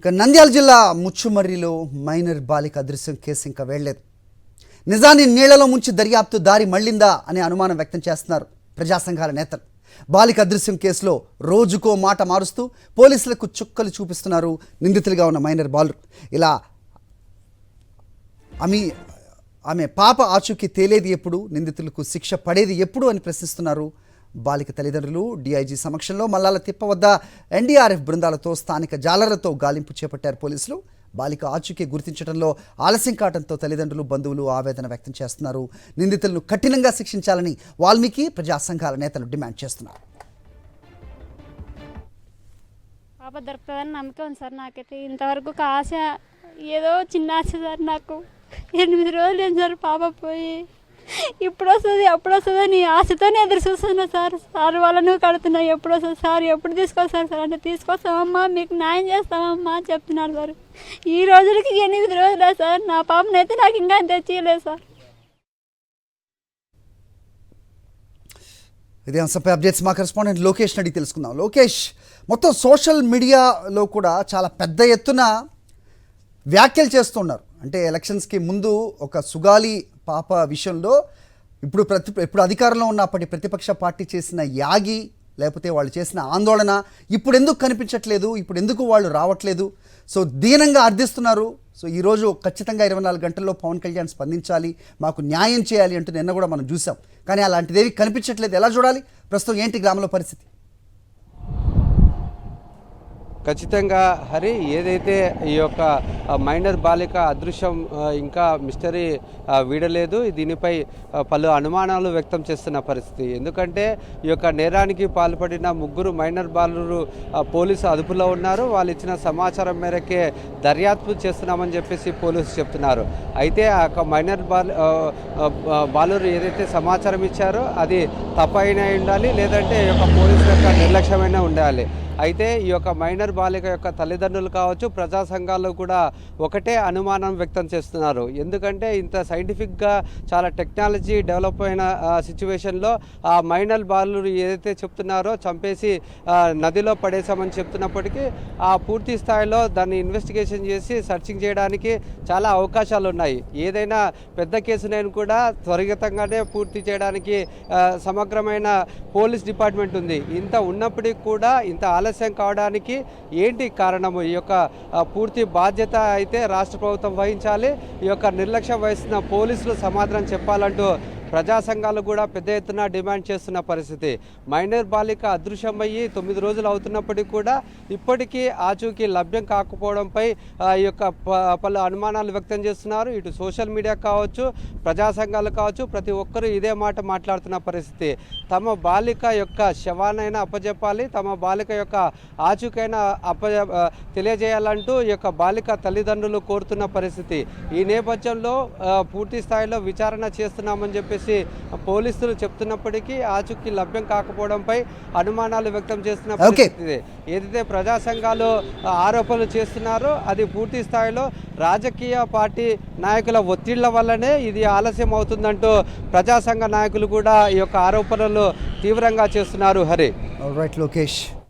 ఇక నంద్యాల జిల్లా ముచ్చుమర్రిలో మైనర్ బాలిక అదృశ్యం కేసు ఇంకా వెళ్లేదు. నిజాన్ని నీళ్లలో ముంచి దర్యాప్తు దారి మళ్లిందా అనే అనుమానం వ్యక్తం చేస్తున్నారు ప్రజా సంఘాల నేతలు. బాలిక అదృశ్యం కేసులో రోజుకో మాట మారుస్తూ పోలీసులకు చుక్కలు చూపిస్తున్నారు నిందితులుగా ఉన్న మైనర్ బాలురు. ఇలా ఆమె పాప ఆచూకీ తేలేది ఎప్పుడు, నిందితులకు శిక్ష పడేది ఎప్పుడు అని ప్రశ్నిస్తున్నారు బాలిక తల్లిదండ్రులు. డీఐజీ సమక్షంలో మల్లాల తిప్ప వద్ద ఎన్డీఆర్ఎఫ్ బృందాలతో స్థానిక జాలర్లతో గాలింపు చేపట్టారు పోలీసులు. బాలిక ఆచూకీ గుర్తించడంలో ఆలస్యం కావడంతో తల్లిదండ్రులు, బంధువులు ఆవేదన వ్యక్తం చేస్తున్నారు. నిందితులను కఠినంగా శిక్షించాలని వాల్మీకి ప్రజా సంఘాల నేతలు డిమాండ్ చేస్తున్నారు. పాప దొరుకుతుందని నమ్మకం ఉంది సార్. నాకైతే ఇంతవరకు ఒక ఆశ, ఏదో చిన్న ఆశ సార్. నాకు 8 రోజులు ఏం సార్ పాప పోయి, ఇప్పుడు వస్తుంది అప్పుడు వస్తుంది నీ ఆశతోనే ఎదురు చూస్తున్నా సార్. సార్ వాళ్ళను కడుతున్నా, ఎప్పుడు వస్తుంది సార్, ఎప్పుడు తీసుకొస్తారు సార్ అంటే తీసుకొస్తామమ్మా, మీకు న్యాయం చేస్తామమ్మా అని చెప్తున్నారు సార్. ఈ రోజులకి 8 రోజులే సార్. నా పాపనైతే నాకు ఇంకా తెచ్చియలేదు సార్. ఇదే అంశంపై అప్డేట్స్ మా కరెస్పాండెంట్ లోకేష్ అడిగి తెలుసుకుందాం. లోకేష్, మొత్తం సోషల్ మీడియాలో కూడా చాలా పెద్ద ఎత్తున వ్యాఖ్యలు చేస్తున్నారు. అంటే ఎలక్షన్స్కి ముందు ఒక సుగాలి పాప విషయంలో ఇప్పుడు అధికారంలో ఉన్న అప్పటి ప్రతిపక్ష పార్టీ చేసిన యాగి, లేకపోతే వాళ్ళు చేసిన ఆందోళన ఇప్పుడు ఎందుకు కనిపించట్లేదు, ఇప్పుడు ఎందుకు వాళ్ళు రావట్లేదు, సో దీనంగా అర్థిస్తున్నారు. సో ఈరోజు ఖచ్చితంగా 24 గంటల్లో పవన్ కళ్యాణ్ స్పందించాలి, మాకు న్యాయం చేయాలి అంటూ నిన్న కూడా మనం చూసాం. కానీ అలాంటిదేవి కనిపించట్లేదు. ఎలా చూడాలి ప్రస్తుతం, ఏంటి గ్రామంలో పరిస్థితి? ఖచ్చితంగా హరి, ఏదైతే ఈ యొక్క మైనర్ బాలిక అదృశ్యం ఇంకా మిస్టరీ వీడలేదు. దీనిపై పలు అనుమానాలు వ్యక్తం చేస్తున్న పరిస్థితి. ఎందుకంటే ఈ యొక్క నేరానికి పాల్పడిన 3 మైనర్ బాలురు పోలీసు అదుపులో ఉన్నారు. వాళ్ళు ఇచ్చిన సమాచారం మేరకే దర్యాప్తు చేస్తున్నామని చెప్పేసి పోలీసులు చెప్తున్నారు. అయితే ఆ యొక్క మైనర్ బాలురు ఏదైతే సమాచారం ఇచ్చారో అది తప్పైనా ఉండాలి, లేదంటే ఈ యొక్క పోలీసుల యొక్క నిర్లక్ష్యమైన ఉండాలి. అయితే ఈ యొక్క మైనర్ బాలిక యొక్క తల్లిదండ్రులు కావచ్చు, ప్రజా సంఘాలు కూడా ఒకటే అనుమానం వ్యక్తం చేస్తున్నారు. ఎందుకంటే ఇంత సైంటిఫిక్గా చాలా టెక్నాలజీ డెవలప్ అయిన సిచ్యువేషన్లో ఆ మైనర్ బాలురు ఏదైతే చెప్తున్నారో చంపేసి నదిలో పడేశామని చెప్తున్నప్పటికీ ఆ పూర్తి స్థాయిలో దాన్ని ఇన్వెస్టిగేషన్ చేసి సర్చింగ్ చేయడానికి చాలా అవకాశాలు ఉన్నాయి. ఏదైనా పెద్ద కేసునైనా కూడా త్వరితంగానే పూర్తి చేయడానికి సమగ్రమైన పోలీస్ డిపార్ట్మెంట్ ఉంది. ఇంత ఉన్నప్పటికీ కూడా ఇంత ఆలస్యం కావడానికి ఏంటి కారణము? ఈ యొక్క పూర్తి బాధ్యత అయితే రాష్ట్ర ప్రభుత్వం వహించాలి. ఈ యొక్క నిర్లక్ష్యం వహిస్తున్న పోలీసులు సమాధానం చెప్పాలంటూ ప్రజా సంఘాలు కూడా పెద్ద ఎత్తున డిమాండ్ చేస్తున్న పరిస్థితి. మైనర్ బాలిక అదృశ్యమయ్యి 9 రోజులు అవుతున్నప్పటికీ కూడా ఇప్పటికీ ఆచూకీ లభ్యం కాకపోవడంపై ఈ యొక్క పలు అనుమానాలు వ్యక్తం చేస్తున్నారు. ఇటు సోషల్ మీడియా కావచ్చు, ప్రజా సంఘాలు కావచ్చు, ప్రతి ఒక్కరూ ఇదే మాట మాట్లాడుతున్న పరిస్థితి. తమ బాలిక యొక్క శవానైనా అప్పజెప్పాలి, తమ బాలిక యొక్క ఆచూకైనా తెలియజేయాలంటూ ఈ యొక్క బాలిక తల్లిదండ్రులు కోరుతున్న పరిస్థితి. ఈ నేపథ్యంలో పూర్తి స్థాయిలో విచారణ చేస్తున్నామని చెప్పేసి పోలీసులు చెప్తున్నప్పటికీ ఆచూకీ లభ్యం కాకపోవడంపై అనుమానాలు వ్యక్తం చేస్తున్న పరిస్థితి. ఏదైతే ప్రజా సంఘాలు ఆరోపణలు చేస్తున్నారో అది పూర్తి స్థాయిలో రాజకీయ పార్టీ నాయకుల ఒత్తిళ్ల వల్లనే ఇది ఆలస్యం అవుతుందంటూ ప్రజా సంఘ నాయకులు కూడా ఈ యొక్క ఆరోపణలు తీవ్రంగా చేస్తున్నారు. హరి, రైట్ లోకేష్.